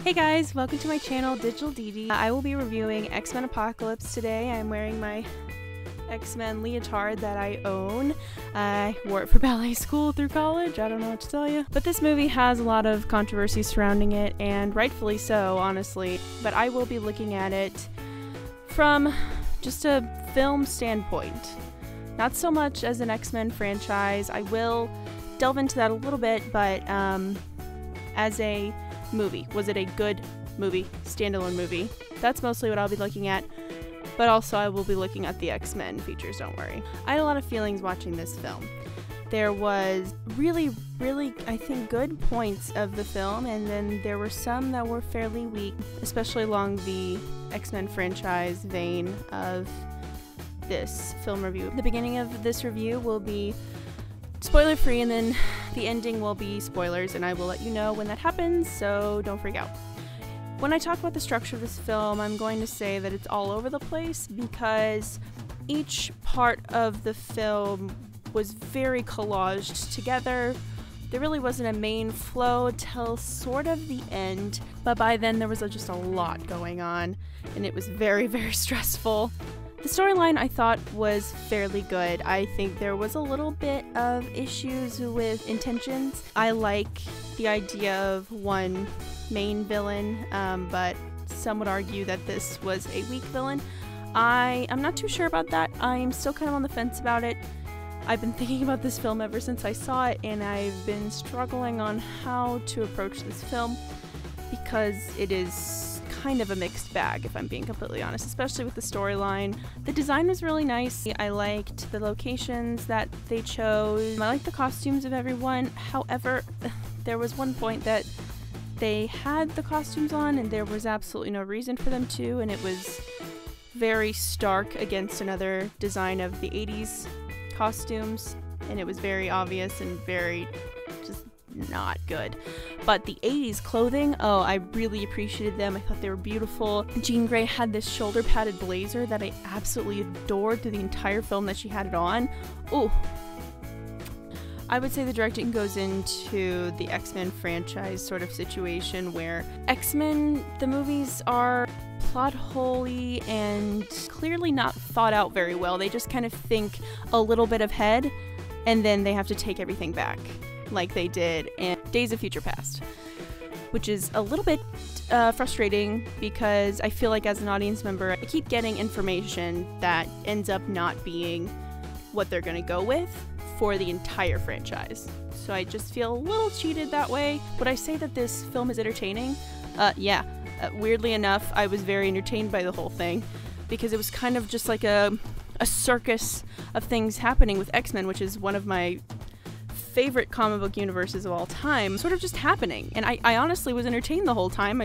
Hey guys, welcome to my channel, Digital Dee. I will be reviewing X-Men Apocalypse today. I'm wearing my X-Men leotard that I own. I wore it for ballet school through college, I don't know what to tell you. But this movie has a lot of controversy surrounding it, and rightfully so, honestly. But I will be looking at it from just a film standpoint. Not so much as an X-Men franchise. I will delve into that a little bit, but as a movie. Was it a good movie? Standalone movie? That's mostly what I'll be looking at, but also I will be looking at the X-Men features, don't worry. I had a lot of feelings watching this film. There was really, I think, good points of the film, and then there were some that were fairly weak, especially along the X-Men franchise vein of this film review. The beginning of this review will be spoiler free, and then the ending will be spoilers, and I will let you know when that happens, so don't freak out. When I talk about the structure of this film, I'm going to say that it's all over the place because each part of the film was very collaged together. There really wasn't a main flow till sort of the end, but by then there was just a lot going on, and it was very, very stressful. The storyline I thought was fairly good. I think there was a little bit of issues with intentions. I like the idea of one main villain, but some would argue that this was a weak villain. I'm not too sure about that. I'm still kind of on the fence about it. I've been thinking about this film ever since I saw it, and I've been struggling on how to approach this film because it is kind of a mixed bag, if I'm being completely honest, especially with the storyline. The design was really nice. I liked the locations that they chose. I liked the costumes of everyone. However, there was one point that they had the costumes on and there was absolutely no reason for them to, and it was very stark against another design of the 80s costumes, and it was very obvious and very just not good. But the 80s clothing, oh, I really appreciated them. I thought they were beautiful. Jean Grey had this shoulder padded blazer that I absolutely adored through the entire film that she had it on. Oh, I would say the directing goes into the X-Men franchise sort of situation where X-Men, the movies are plot holey and clearly not thought out very well. They just kind of think a little bit ahead and then they have to take everything back, like they did in Days of Future Past, which is a little bit frustrating because I feel like as an audience member, I keep getting information that ends up not being what they're gonna go with for the entire franchise. So I just feel a little cheated that way. Would I say that this film is entertaining? Yeah. Weirdly enough, I was very entertained by the whole thing because it was kind of just like a circus of things happening with X-Men, which is one of my favorite comic book universes of all time, sort of just happening. And I honestly was entertained the whole time.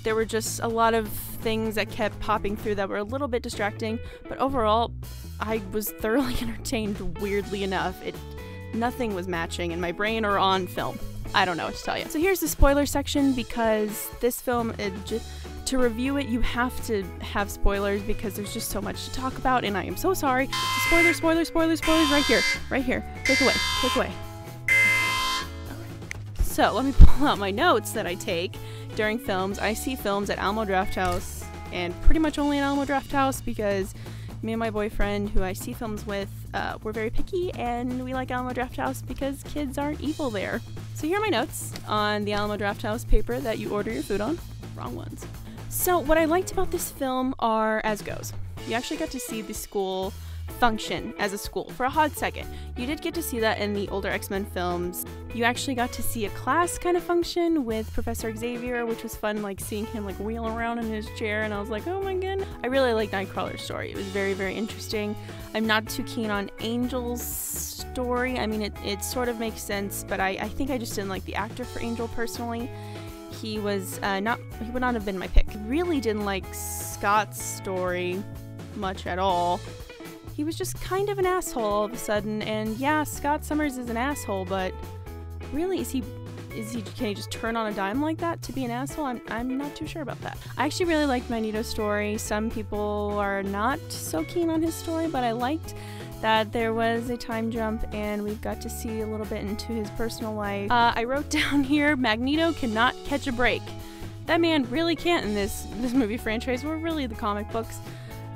There were just a lot of things that kept popping through that were a little bit distracting, but overall, I was thoroughly entertained, weirdly enough. Nothing was matching in my brain or on film. I don't know what to tell you. So here's the spoiler section because this film, to review it, you have to have spoilers because there's just so much to talk about, and I am so sorry. Spoilers right here. Click away. So let me pull out my notes that I take during films. I see films at Alamo Drafthouse, and pretty much only at Alamo Drafthouse because me and my boyfriend, who I see films with, we're very picky, and we like Alamo Drafthouse because kids aren't evil there. So here are my notes on the Alamo Drafthouse paper that you order your food on. Wrong ones. So what I liked about this film are as goes. You actually got to see the school function as a school for a hot second. You did get to see that in the older X-Men films. You actually got to see a class kind of function with Professor Xavier, which was fun, like seeing him like wheel around in his chair, and I was like, oh my god. I really liked Nightcrawler's story. It was very, very interesting. I'm not too keen on Angel's story. I mean, it sort of makes sense, but I think I just didn't like the actor for Angel personally. He would not have been my pick. Really didn't like Scott's story much at all. He was just kind of an asshole all of a sudden, and yeah, Scott Summers is an asshole, but really, can he just turn on a dime like that to be an asshole? I'm not too sure about that. I actually really liked Magneto's story. Some people are not so keen on his story, but I liked that there was a time jump and we've got to see a little bit into his personal life. I wrote down here, Magneto cannot catch a break. That man really can't in this movie franchise, or really the comic books.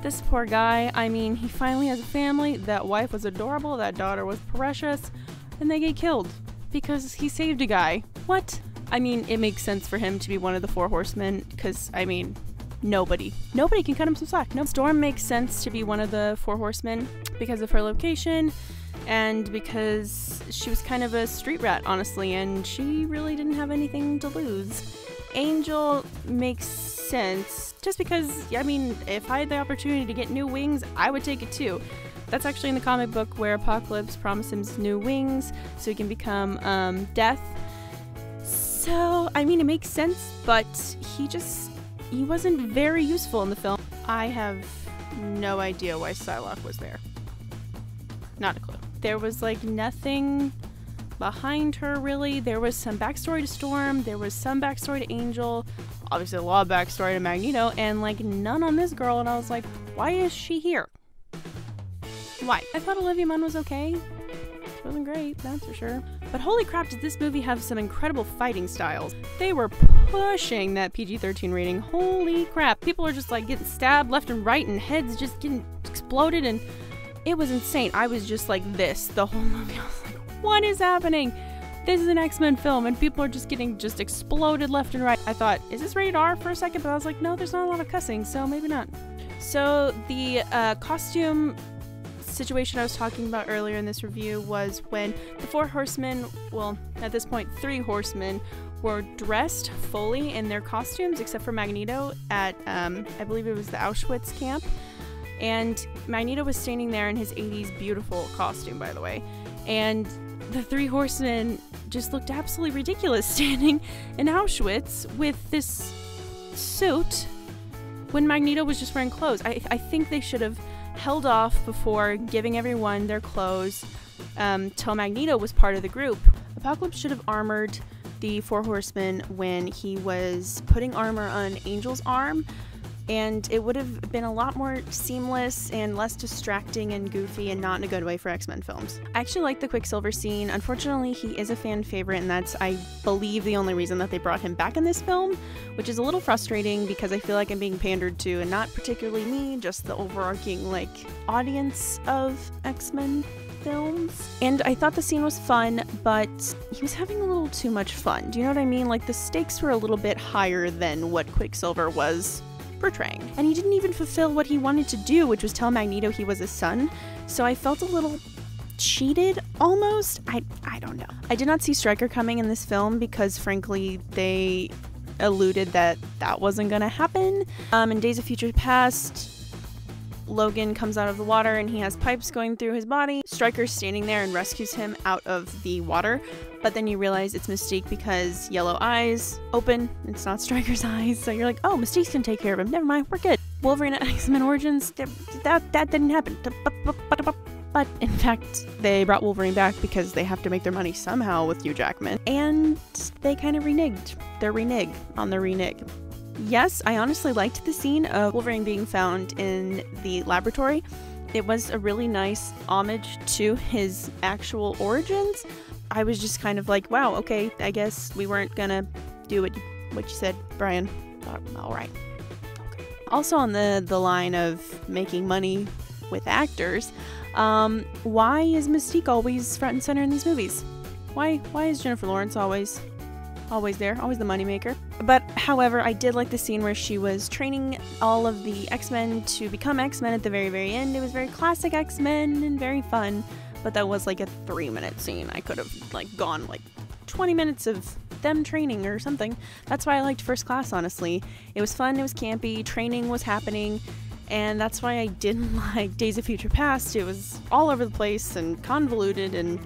This poor guy, I mean, he finally has a family, that wife was adorable, that daughter was precious, and they get killed because he saved a guy. What? I mean, it makes sense for him to be one of the four horsemen, because, I mean, nobody can cut him some slack. No. Storm makes sense to be one of the four horsemen because of her location, and because she was kind of a street rat, honestly, and she really didn't have anything to lose. Angel makes sense just because, I mean, if I had the opportunity to get new wings, I would take it too. That's actually in the comic book where Apocalypse promises him new wings so he can become Death. So, I mean, it makes sense, but he wasn't very useful in the film. I have no idea why Psylocke was there. Not a clue. There was like nothing behind her, really. There was some backstory to Storm, there was some backstory to Angel, obviously a lot of backstory to Magneto, and like none on this girl, and I was like, why is she here? Why? I thought Olivia Munn was okay. She wasn't great, that's for sure. But holy crap, did this movie have some incredible fighting styles. They were pushing that PG-13 rating. Holy crap. People are just like getting stabbed left and right and heads just getting exploded, and it was insane. I was just like this the whole movie. I was like, what is happening? This is an X-Men film and people are just getting exploded left and right. I thought, is this rated R for a second? But I was like, no, there's not a lot of cussing, so maybe not. So the costume situation I was talking about earlier in this review was when the four horsemen, well, at this point, three horsemen, were dressed fully in their costumes, except for Magneto at, I believe it was the Auschwitz camp. And Magneto was standing there in his 80s beautiful costume, by the way. And the three horsemen just looked absolutely ridiculous standing in Auschwitz with this suit when Magneto was just wearing clothes. I think they should have held off before giving everyone their clothes till Magneto was part of the group. Apocalypse should have armored the four horsemen when he was putting armor on Angel's arm, and it would have been a lot more seamless and less distracting and goofy, and not in a good way for X-Men films. I actually like the Quicksilver scene. Unfortunately, he is a fan favorite, and that's, I believe, the only reason that they brought him back in this film, which is a little frustrating because I feel like I'm being pandered to, and not particularly me, just the overarching, like, audience of X-Men films. And I thought the scene was fun, but he was having a little too much fun. Do you know what I mean? Like, the stakes were a little bit higher than what Quicksilver was portraying. And he didn't even fulfill what he wanted to do, which was tell Magneto he was his son. So I felt a little cheated, almost. I don't know. I did not see Stryker coming in this film because, frankly, they alluded that that wasn't gonna happen. In Days of Future Past, Logan comes out of the water and he has pipes going through his body. Stryker's standing there and rescues him out of the water, but then you realize it's Mystique because yellow eyes open. It's not Stryker's eyes, so you're like, oh, Mystique's gonna take care of him. Never mind, we're good. Wolverine at X-Men Origins, that didn't happen. But in fact, they brought Wolverine back because they have to make their money somehow with Hugh Jackman, and they kind of reneged. Their renege on the renege. Yes, I honestly liked the scene of Wolverine being found in the laboratory. It was a really nice homage to his actual origins. I was just kind of like, wow, okay, I guess we weren't gonna do what you said, Brian. All right. Okay. Also on the line of making money with actors, why is Mystique always front and center in these movies? Why is Jennifer Lawrence always there, always the moneymaker? But however, I did like the scene where she was training all of the X-Men to become X-Men at the very, very end. It was very classic X-Men and very fun, but that was like a 3-minute scene. I could have like gone like 20 minutes of them training or something. That's why I liked First Class, honestly. It was fun, it was campy, training was happening, and that's why I didn't like Days of Future Past. It was all over the place and convoluted, and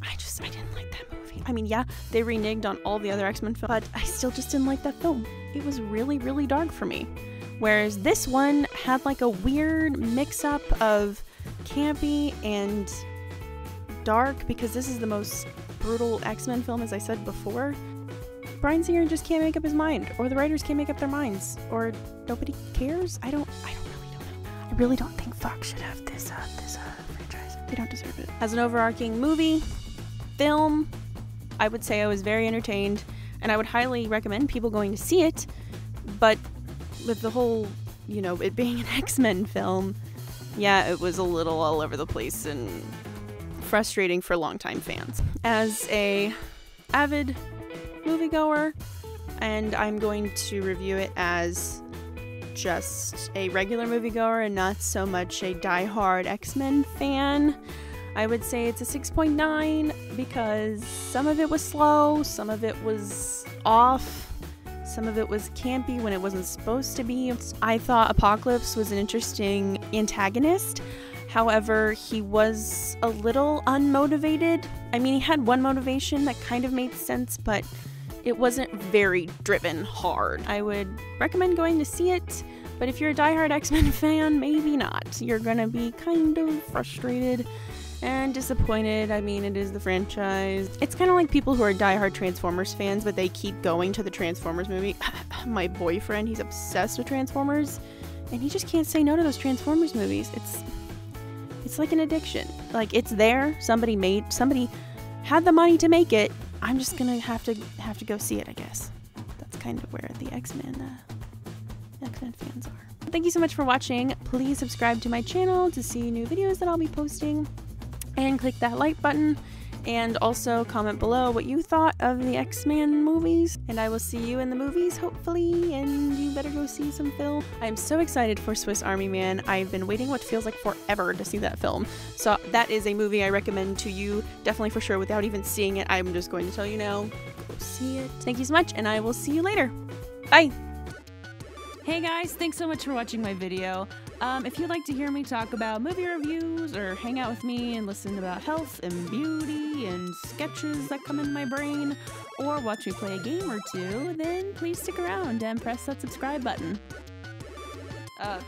I didn't like that movie. I mean, yeah, they reneged on all the other X-Men films, but I still just didn't like that film. It was really, really dark for me. Whereas this one had like a weird mix-up of campy and dark, because this is the most brutal X-Men film, as I said before. Bryan Singer just can't make up his mind, or the writers can't make up their minds, or nobody cares. I really don't know. I really don't think Fox should have this franchise. They don't deserve it. As an overarching movie, film, I would say I was very entertained. and I would highly recommend people going to see it, but with the whole, you know, it being an X-Men film, yeah, it was a little all over the place and frustrating for longtime fans. As a avid moviegoer, and I'm going to review it as just a regular moviegoer and not so much a die-hard X-Men fan, I would say it's a 6.9 because some of it was slow, some of it was off, some of it was campy when it wasn't supposed to be. I thought Apocalypse was an interesting antagonist. However, he was a little unmotivated. I mean, he had one motivation that kind of made sense, but it wasn't very driven hard. I would recommend going to see it, but if you're a diehard X-Men fan, maybe not. You're gonna be kind of frustrated and disappointed. I mean, it is the franchise. It's kind of like people who are diehard Transformers fans, but they keep going to the Transformers movie. My boyfriend, he's obsessed with Transformers, and he just can't say no to those Transformers movies. It's like an addiction. Like, it's there. Somebody had the money to make it. I'm just gonna have to go see it, I guess. That's kind of where the X-Men fans are. Thank you so much for watching. Please subscribe to my channel to see new videos that I'll be posting, and click that like button, and also comment below what you thought of the X-Men movies, and I will see you in the movies, hopefully, and you better go see some film. I'm so excited for Swiss Army Man. I've been waiting what feels like forever to see that film, so that is a movie I recommend to you, definitely for sure, without even seeing it. I'm just going to tell you now, go see it. Thank you so much, and I will see you later. Bye! Hey guys, thanks so much for watching my video. If you'd like to hear me talk about movie reviews or hang out with me and listen about health and beauty and sketches that come in my brain, or watch me play a game or two, then please stick around and press that subscribe button. Oh, that's